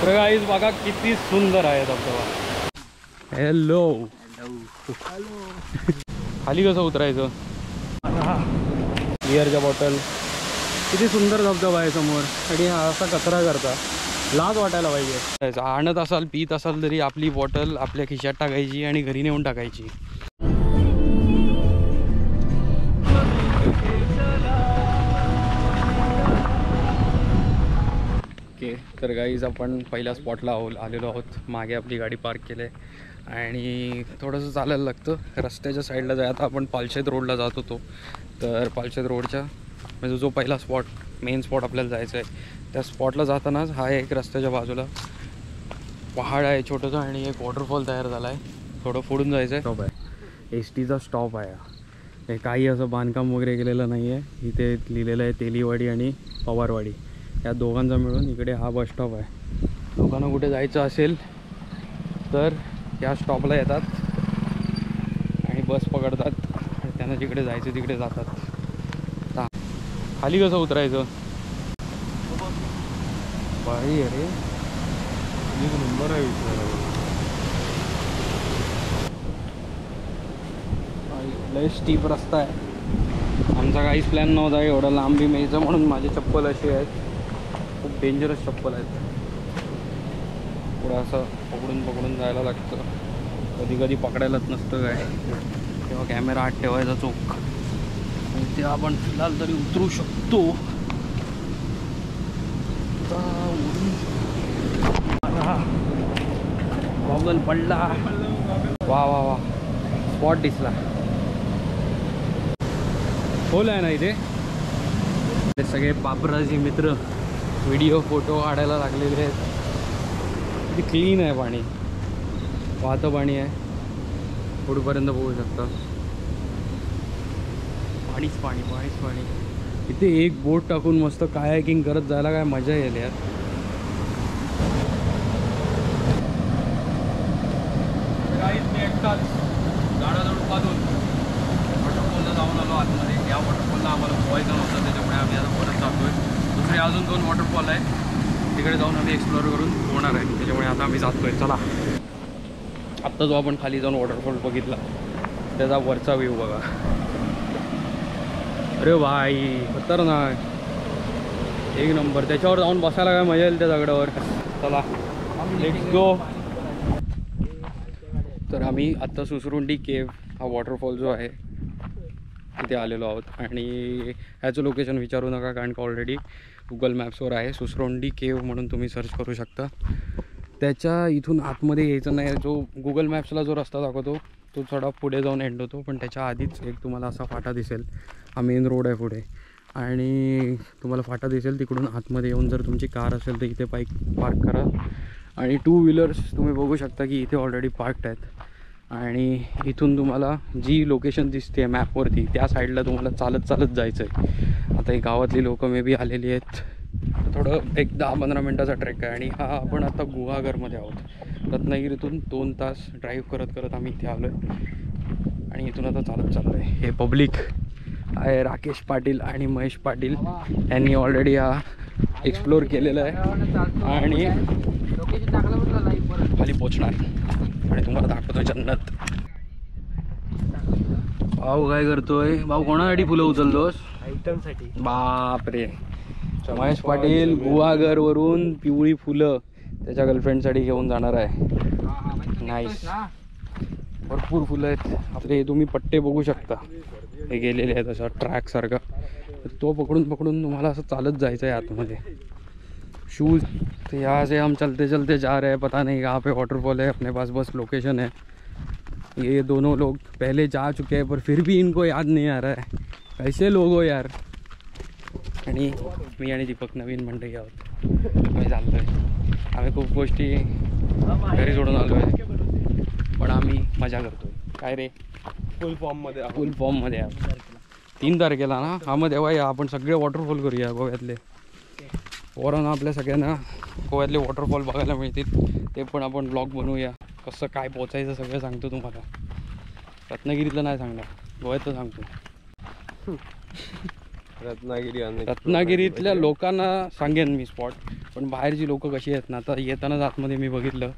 तर गाईज बघा किती सुंदर आहे धबधबा. हॅलो खाली कसं उतरायचं. बिअरच्या बॉटल. किती सुंदर धबधबा आहे समोर आणि हा असा कचरा करता. लाज वाटायला पाहिजे. आणत असाल पीत असाल तरी आपली बॉटल आपल्या खिशात टाकायची आणि घरी नेऊन टाकायची. ओके तर गाईज आपण पहिल्या स्पॉटला आलेलो आहोत. मागे आपली गाडी पार्क केली आहे आणि थोडंसं चालायला लागतं. रस्त्याच्या साईडला जाय आता आपण पालशेत रोडला जात होतो. तर पालशेत रोडच्या म्हणजे जो पहिला स्पॉट मेन स्पॉट आपल्याला जायचं आहे त्या स्पॉटला जातानाच हा एक रस्त्याच्या बाजूला पहाड आहे छोटंसं आणि एक वॉटरफॉल तयार झाला आहे. थोडं फोडून जायचं आहे. स्टॉप आहे एसटीचा स्टॉप आहे. हे काही असं बांधकाम वगैरे केलेलं नाही आहे. इथे लिहिलेलं आहे तेलीवाडी आणि पवारवाडी या दोघांचा मिळून इकडे हा बस स्टॉप आहे. लोकांना कुठे जायचं असेल तर या स्टॉपला येतात आणि बस पकडतात आणि त्यांना जिकडे जायचं तिकडे जातात. खाली कसं उतरायचं. बाई अरे एक नंबर आहे. लय स्टीप रस्ता आहे. आमचा काहीच प्लॅन नव्हता एवढा लांबी मेयचं म्हणून. माझी चप्पल अशी आहेत खूप डेंजरस चप्पल आहेत. पुढं असं पकडून जायला लागतं. कधी कधी पकडायलाच नसतं काय. तेव्हा कॅमेरा आत ठेवायचा चोख आणि ते आपण फिलहाल तरी उतरू शकतो. गॉगल पडला. वा वा वा स्पॉट दिसला. खोल आहे ना इथे. ते सगळे पापराजी मित्र व्हिडिओ फोटो काढायला लागलेले आहेत. किती क्लीन आहे पाणी. वाहतं पाणी आहे. पुढपर्यंत बघू शकता. पाणीच पाणी पाणीच पाणी. इथे एक बोट टाकून मस्त कायाकिंग करत जायला काय मजा येईल यार. मी एकटाच झाडाजवळ पाहून वॉटरफॉलला जाऊन आलो आतमध्ये. या वॉटरफॉलला आम्हाला पोहायचं नव्हतं त्याच्यामुळे आम्ही आता परत जातोय. दुसरे अजून 2 वॉटरफॉल आहे तिकडे जाऊन आम्ही एक्सप्लोअर करून होणार आहे. त्याच्यामुळे आता आम्ही जातोय. चला आत्ता जो आपण खाली जाऊन वॉटरफॉल बघितला त्याचा वरचा व्ह्यू बघा. अरे भाई खतरनाक एक नंबर. त्याच्यावर जाऊन बसायला काय मजा येईल त्या दगडावर. चला लेट्स गो. तर आम्ही आत्ता सुसरुंडी केव्ह हा वॉटरफॉल जो आहे तिथे आलेलो आहोत आणि ह्याचं लोकेशन विचारू नका कारण का ऑलरेडी गुगल मॅप्सवर आहे. सुसरुंडी केव्ह म्हणून तुम्ही सर्च करू शकता. त्याच्या इथून आतमध्ये यायचं नाही. जो गुगल मॅप्सला जो रस्ता दाखवतो तो थोडा पुढे जाऊन एंड होतो पण त्याच्या आधीच एक तुम्हाला असा फाटा दिसेल. हा मेन रोड आहे पुढे आणि तुम्हाला फाटा दिसेल. तिकडून आतमध्ये येऊन जर तुमची कार असेल तर इथे पार्क करा आणि 2 व्हीलर्स तुम्ही बघू शकता की इथे ऑलरेडी पार्क्ड आहेत. आणि इथून तुम्हाला जी लोकेशन दिसते मॅपवरती त्या साईडला तुम्हाला चालत जायचं आहे. आता ही गावातली लोकं मे बी आलेली आहेत. थोडं एक 10-15 मिनटाचा ट्रेक आहे आणि हा आपण आता गुहागरमध्ये आहोत. रत्नागिरीतून 2 तास ड्राईव्ह करत आम्ही इथे आलो आहे आणि इथून आता चाललो आहे. हे पब्लिक आहे राकेश पाटील आणि महेश पाटील यांनी ऑलरेडी हा एक्सप्लोअर केलेला आहे आणि खाली पोचणार आणि तुम्हाला दाखवतो जन्नत. भाऊ काय करतोय. भाऊ कोणासाठी फुलं उचलतोस. आयटमसाठी. बापरे. महेश पाटील गुहागरवरून पिवळी फुलं त्याच्या गर्लफ्रेंडसाठी घेऊन जाणार आहे. नाईस. भरपूर फुलं आहेत. आपले तुम्ही पट्टे बघू शकता हे गेलेले आहेत असा ट्रॅक सारखा. तो पकडून तुम्हाला असं चालत जायचं आहे आतमध्ये. शूज़ तो यहाँ से हम चलते चलते जा रहे हैं. पता नहीं कहाँ पे वाटरफॉल है. अपने पास बस लोकेशन है. ये दोनों लोग पहले जा चुके हैं पर फिर भी इनको याद नहीं आ रहा है. कैसे लोग हो यार. आणि मी आणि दीपक नवीन मंडळी आहोत. आम्ही चाललो आहे. आम्ही खूप गोष्टी घरी सोडून आलो आहे पण आम्ही मजा करतो. काय रे फुल फॉर्ममध्ये. 3 तारखेला ना. हा मग तेव्हा या आपण सगळे वॉटरफॉल करूया गोव्यातले. पोरांना आपल्या सगळ्यांना गोव्यातले वॉटरफॉल बघायला मिळतील. ते पण आपण ब्लॉग बनवूया. कसं काय पोचायचं सगळं सांगतो तुम्हाला. रत्नागिरीतलं नाही सांगणार गोव्यातलं सांगतो. रत्नागिरी रत्नागिरीतल्या लोकांना सांगेन मी स्पॉट, पण बाहेरची लोक कशी आहेत ना, आता येतानाच आतमध्ये मी बघितलं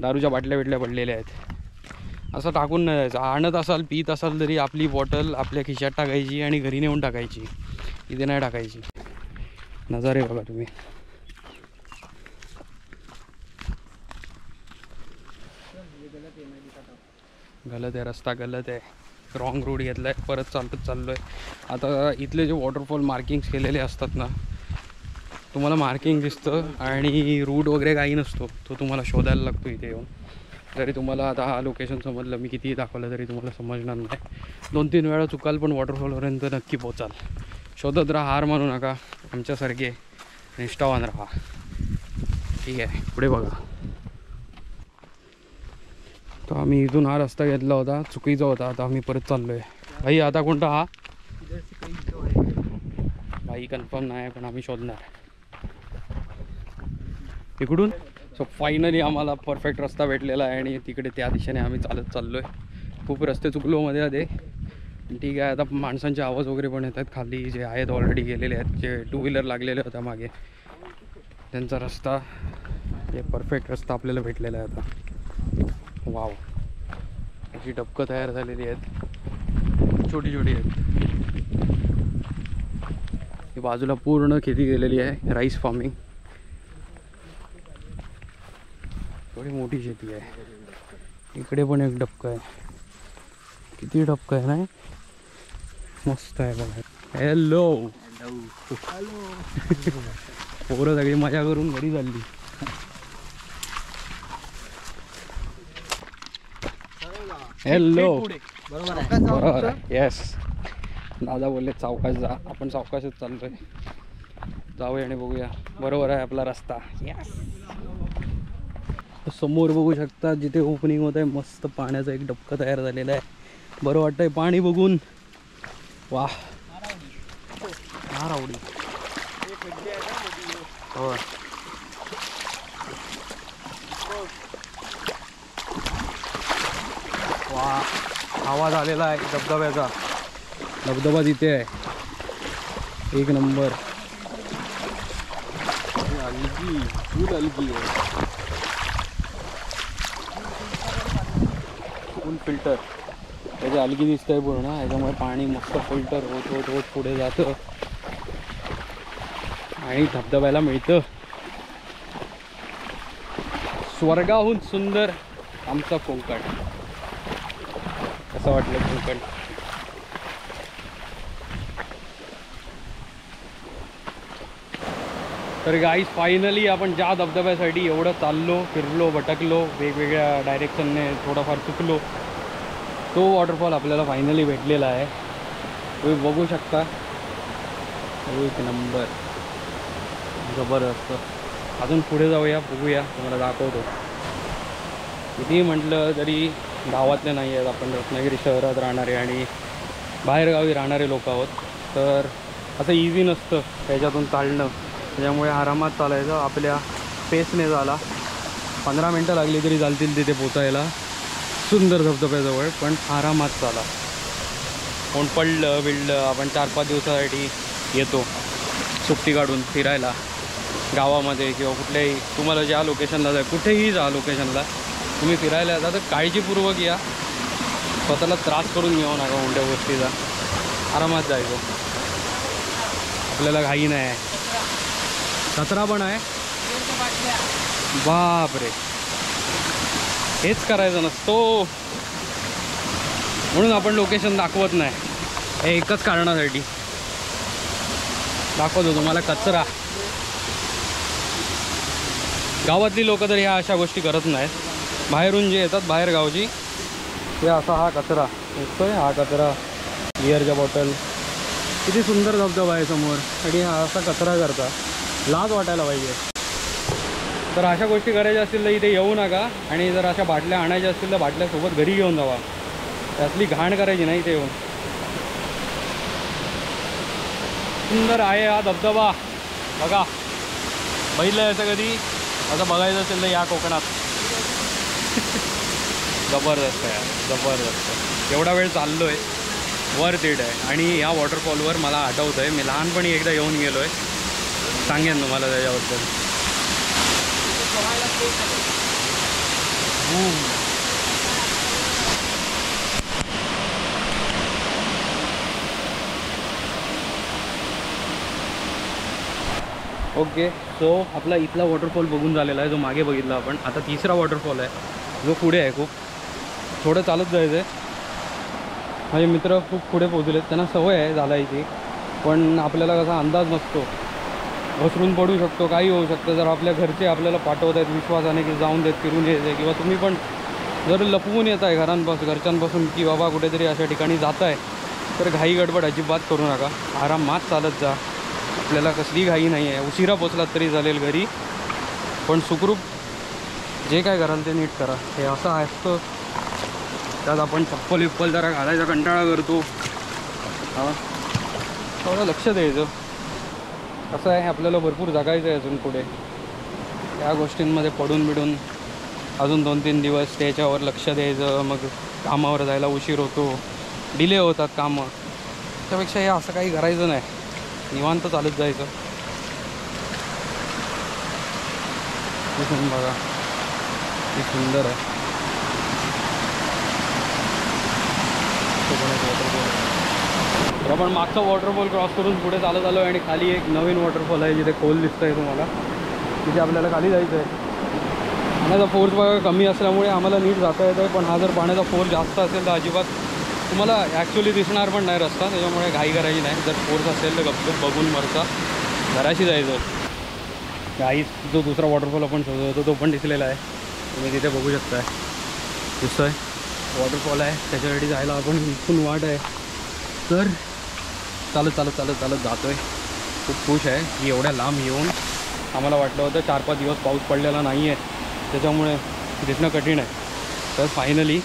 दारूच्या बाटल्या बिटल्या पडलेल्या आहेत. असं टाकून नाही जायचं. आणत असाल पीत असाल तरी आपली बॉटल आपल्या खिशात टाकायची आणि घरी नेऊन टाकायची, इथे नाही टाकायची. नजारे बघा तुम्ही. गलत आहे रस्ता, गलत आहे. रॉंग रूट घेतला आहे, परत चाललो आहे. आता इथले जे वॉटरफॉल मार्किंग्स केलेले असतात ना, तुम्हाला मार्किंग दिसतं आणि रूट वगैरे काही नसतो, तो तुम्हाला शोधायला लागतो इथे येऊन. जरी तुम्हाला आता हा लोकेशन समजलं, मी कितीही दाखवलं तरी तुम्हाला समजणार नाही. 2-3 वेळा चुकाल पण वॉटरफॉलपर्यंत नक्की पोचाल. शोधत राहा, हार मानू नका. आमच्यासारखे निष्ठावान राहा. ठीक आहे, पुढे बघा. तर आम्ही इथून हा रस्ता घेतला होता, चुकीचा होता. आता आम्ही परत चाललो आहे. भाई आता कोणता हा? भाई कन्फर्म नाही पण आम्ही शोधणार इकडून. सो फायनली आम्हाला परफेक्ट रस्ता भेटलेला आहे आणि तिकडे त्या दिशेने आम्ही चालत चाललो आहे. खूप रस्ते चुकलो मध्ये ठीक आहे. आता माणसांचे आवाज वगैरे पण येत आहेत खाली, जे आहेत ऑलरेडी गेलेले आहेत, जे 2 व्हीलर लागलेले होत्या मागे, त्यांचा रस्ता, हे परफेक्ट रस्ता आपल्याला भेटलेला आहे आता. वाव, अशी डबकं तयार झालेली आहेत, छोटी छोटी आहेत. ही बाजूला पूर्ण खेती केलेली आहे, राईस फार्मिंग. थोडी मोठी शेती आहे. इकडे पण एक डबकं आहे. किती डबकं आहे ना, मस्त आहे बघा. हॅलो पोरं सगळी मजा करून घरी चालली. हॅलो, बरोबर आहे. येस, दादा बोलले सावकाश जा, आपण सावकाशच चाललोय. जाऊया आणि बघूया. बरोबर आहे आपला रस्ता. यस, समोर बघू शकता जिथे ओपनिंग होत आहे, मस्त पाण्याचा एक डबका तयार झालेला आहे. बरं वाटतंय पाणी बघून. वाह, नारावडी. हो, वाह, आवाज आलेला आहे धबधब्याचा. धबधबा तिथे आहे, एक नंबर. अलगी, फुल अलगी आहे, फुल फिल्टर. त्याची अलगी दिसतंय पूर्ण, याच्यामुळे पाणी मस्त फिल्टर होत होत होत पुढे जातं आणि धबधब्याला मिळतं. स्वर्गाहून सुंदर आमचा कोकण. कसं वाटलं कोकण? तर गाईज फायनली आपण ज्या धबधब्यासाठी एवढं चाललो, फिरलो, भटकलो, वेगवेगळ्या डायरेक्शनने थोडंफार चुकलो, तो वॉटरफॉल आपल्याला फायनली भेटलेला आहे. तुम्ही बघू शकता, एक नंबर, जबरदस्त. अजून पुढे जाऊया, बघूया, तुम्हाला दाखवतो. कितीही म्हटलं तरी गावातले नाही आहेत, आपण रत्नागिरी शहरात राहणारे आणि बाहेरगावी राहणारे लोक आहोत. तर असं इझी नसतं त्याच्यातून चालणं. त्याच्यामुळे आरामात चालायचं, आपल्या पेसने झाला. 15 मिनटं लागली तरी चालतील तिथे पोचायला, सुंदर धबधब्याजवळ, पण आरामात चाला. कोण पडलं बिडलं, आपण 4-5 दिवसासाठी येतो सुट्टी काढून फिरायला गावामध्ये किंवा कुठल्याही, तुम्हाला ज्या लोकेशनला जाय, कुठेही जा लोकेशनला तुम्ही फिरायला येता तर काळजीपूर्वक या. स्वतःला त्रास करून घेऊ नका कोणत्या गोष्टीचा. आरामात जायचं, आपल्याला घाई नाही आहे. कचरा पण आहे, बापरे, हेच करायचं नसतो. म्हणून आपण लोकेशन दाखवत नाही, हे एकच कारणासाठी दाखवतो तुम्हाला. कचरा, गावातली लोक तर ह्या अशा गोष्टी करत नाहीत. बाहेरून जे येतात बाहेर गावची, ते असा हा कचरा दिसतोय, हा कचरा, बिअरच्या बॉटल. किती सुंदर धबधबा आहे समोर आणि हा असा कचरा करता, लाज वाटायला पाहिजे. तर अशा गोष्टी करायच्या असतील तर इथे येऊ नका. आणि जर अशा बाटल्या आणायच्या असतील तर बाटल्यासोबत घरी घेऊन जावा, त्यातली घाण करायची नाही इथे येऊन. सुंदर आहे हा धबधबा बघा. बघितलं याचं कधी? असं बघायचं असेल तर या कोकणात. जबरदस्त आहे, जबरदस्त. एवढा वेळ चाललो आहे वर्थ इट आहे. आणि या वॉटरफॉलवर मला आठवतं आहे मी लहानपणी एकदा येऊन गेलो आहे. सांगेन तुम्हाला त्याच्याबद्दल. ओके, सो आपला इथला वॉटरफॉल बघून झालेला आहे जो मागे बघितला आपण. आता तिसरा वॉटरफॉल आहे जो पुढे आहे. खूप थोडं चालत जायचं आहे. माझे मित्र खूप पुढे पोहोचलेत, त्यांना सवय आहे चालायची, पण आपल्याला कसा अंदाज नसतो, घसरून पडू शकतो, काही होऊ शकतं. जर आपल्या घरचे आपल्याला पाठवत आहेत विश्वासाने की जाऊन देत, फिरून यायचं, किंवा तुम्ही पण जर लपवून येत आहे घरच्यांपासून की बाबा कुठेतरी अशा ठिकाणी जात आहे, तर घाई गडबड अजिबात करू नका. आरामात चालत जा. आपल्याला कसली घाई नाही आहे. उशिरा पोचलात तरी चालेल घरी, पण सुखरूप जे काय कराल ते नीट करा. हे असं असतं, त्यात आपण चप्पल जरा घालायचा कंटाळा करतो. हां, थोडं लक्ष द्यायचं. कसं आहे, आपल्याला भरपूर जगायचं आहे अजून पुढे. त्या गोष्टींमध्ये पडून बिडून अजून 2-3 दिवस त्याच्यावर लक्ष द्यायचं, मग कामावर जायला उशीर होतो, डिले होतात कामं. त्यापेक्षा हे असं काही करायचं नाही, निवांत चालत जायचं. बघा किती सुंदर आहे. तर आपण मागचा वॉटरफॉल क्रॉस करून पुढे चालत आलो आहे आणि खाली एक नवीन वॉटरफॉल आहे जिथे खोल दिसतं आहे तुम्हाला. तिथे आपल्याला खाली जायचं आहे. पाण्याचा फोर्स बघा कमी असल्यामुळे आम्हाला नीट जाता येतं आहे, पण हा जर पाण्याचा फोर्स जास्त असेल तर अजिबात तुम्हाला ॲक्च्युली दिसणार पण नाही रस्ता. त्याच्यामुळे घाई करायची नाही. जर फोर्स असेल तर गपचूप बघून मरता घराशी जायचं. गाईच जो दुसरा वॉटरफॉल आपण शोधत होतो तो पण दिसलेला आहे, तुम्ही तिथे बघू शकता. दिसतोय वॉटरफॉल आहे, त्याच्यासाठी जायला आपण इथून वाट आहे. तर चालत चालत चालत चालत जातो आहे. खूप खुश आहे की एवढ्या लांब येऊन. आम्हाला वाटलं होतं 4-5 दिवस पाऊस पडलेला नाही आहे, त्याच्यामुळे दिसणं कठीण आहे. तर फायनली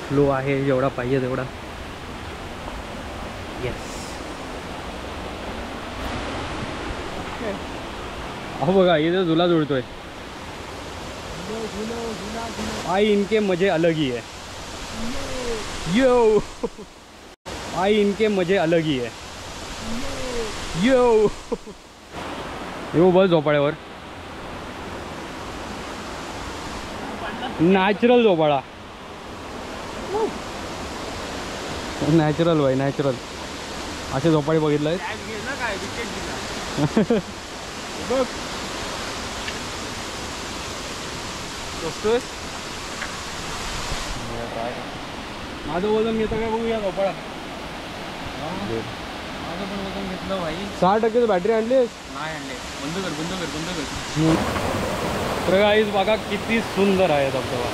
फ्लो आहे जेवढा पाहिजे तेवढा. येस, अहो बघा इथे झुला जुळतोय. आई इनके मजे अलग ही है. यो आई इनके मजे अलग ही है. यो यो बस झोपाळ्यावर नॅचरल झोपाळा. नॅचरल भाई, नॅचरल. असे झोपाळे बघितलं आहे. बघ माझं वजन घेतं काय बघूया झोपाळा. माझं पण वजन घेतलं भाई. 6% बॅटरी आणलीस? नाही आणले. बंद कर. तर गाईज बघा किती सुंदर आहे धबधबा,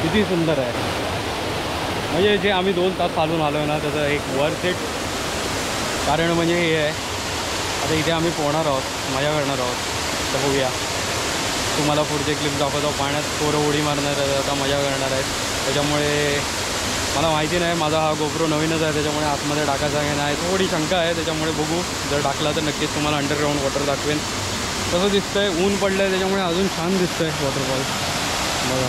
किती सुंदर आहे. म्हणजे जे आम्ही 2 तास चालून आलो आहे ना, त्याचं एक वर्थ इट. कारण म्हणजे हे आहे, आता इथे आम्ही पोहणार आहोत, मजा करणार आहोत. तर बघूया, तुम्हाला पुढचे क्लिप दाखवतो. पाण्यात पोरं उडी मारणार आहेत, आता मजा करणार आहेत. त्याच्यामुळे मला माहिती नाही, माझा हा गोप्रो नवीनच आहे, त्याच्यामुळे आतमध्ये टाकायचा की नाही थोडी शंका आहे. त्याच्यामुळे बघू, जर टाकला तर नक्कीच तुम्हाला अंडरग्राऊंड वॉटर दाखवेन. कसं दिसतंय, ऊन पडलं आहे त्याच्यामुळे अजून छान दिसतंय वॉटरफॉल. बघा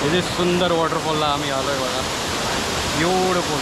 इथे सुंदर वॉटरफॉलला आम्ही आलो आहे बघा. ब्युटिफुल.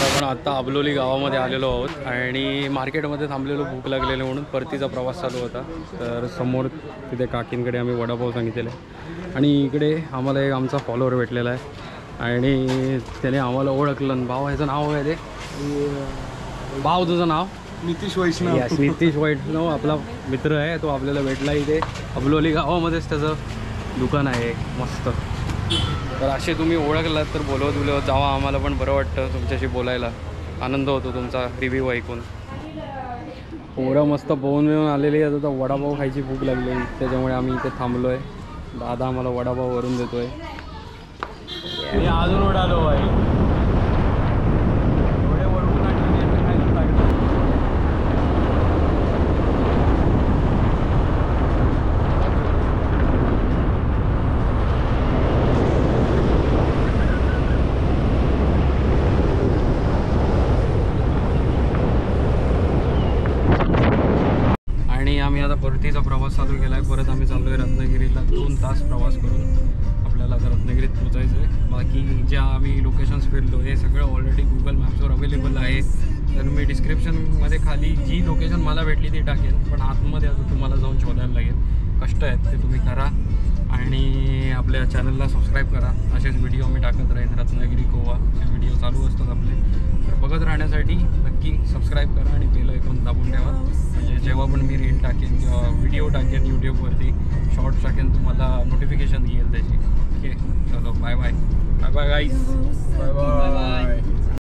आपण आत्ता अबलोली गावामध्ये आलेलो आहोत आणि मार्केटमध्ये थांबलेलो, भूक लागलेली म्हणून. परतीचा प्रवास चालू होता. तर समोर तिथे काकींकडे आम्ही वडापाव सांगितलेला आहे आणि इकडे आम्हाला एक आमचा फॉलोअर भेटलेला आहे आणि त्याने आम्हाला ओळखलं. भाव, ह्याचं नाव काय ते? भाव, तुझं नाव? नितीश वैष्णव. यस, नितीश वैष्णव आपला मित्र आहे. तो आपल्याला भेटला इथे अबलोली गावामध्येच. त्याचं दुकान आहे मस्त. तर असे तुम्ही ओळखलात तर बोलवत जावा. आम्हाला पण बरं वाटतं तुमच्याशी बोलायला, आनंद होतो तुमचा रिव्ह्यू ऐकून. पोरं मस्त पोहून बिहून आलेली आहेत. आता वडापाव खायची भूक लागली, त्याच्यामुळे आम्ही इथे थांबलो आहे. दादा आम्हाला वडापाव वरून देतो आहे. अजून उडालो भाई. एवढे वडून प्रवास चालू केला आहे. परत आम्ही चाललो आहे रत्नागिरीला. 2 तास प्रवास करून आपल्याला आता रत्नागिरीत पोचायचं आहे. बाकी ज्या आम्ही लोकेशन्स फिरलो हे सगळं ऑलरेडी गुगल मॅप्सवर अवेलेबल आहे. तर मी डिस्क्रिप्शनमध्ये खाली जी लोकेशन मला भेटली ती टाकेन, पण आतमध्ये आता तुम्हाला जाऊन शोधायला लागेल. कष्ट आहेत ते तुम्ही करा आणि आपल्या चॅनलला सबस्क्राईब करा. असेच व्हिडिओ मी टाकत राहीन. रत्नागिरी गोवा हे व्हिडिओ चालू असतात आपले. तर बघत राहण्यासाठी नक्की सबस्क्राईब करा आणि बेल आयकॉन दाबून ठेवा. म्हणजे जेव्हा पण मी रील टाकेन किंवा व्हिडिओ टाकेन यूट्यूबवरती शॉर्ट्स टाकेन तुम्हाला नोटिफिकेशन येईल त्याची. ओके चलो bye bye. Bye bye guys. Bye bye.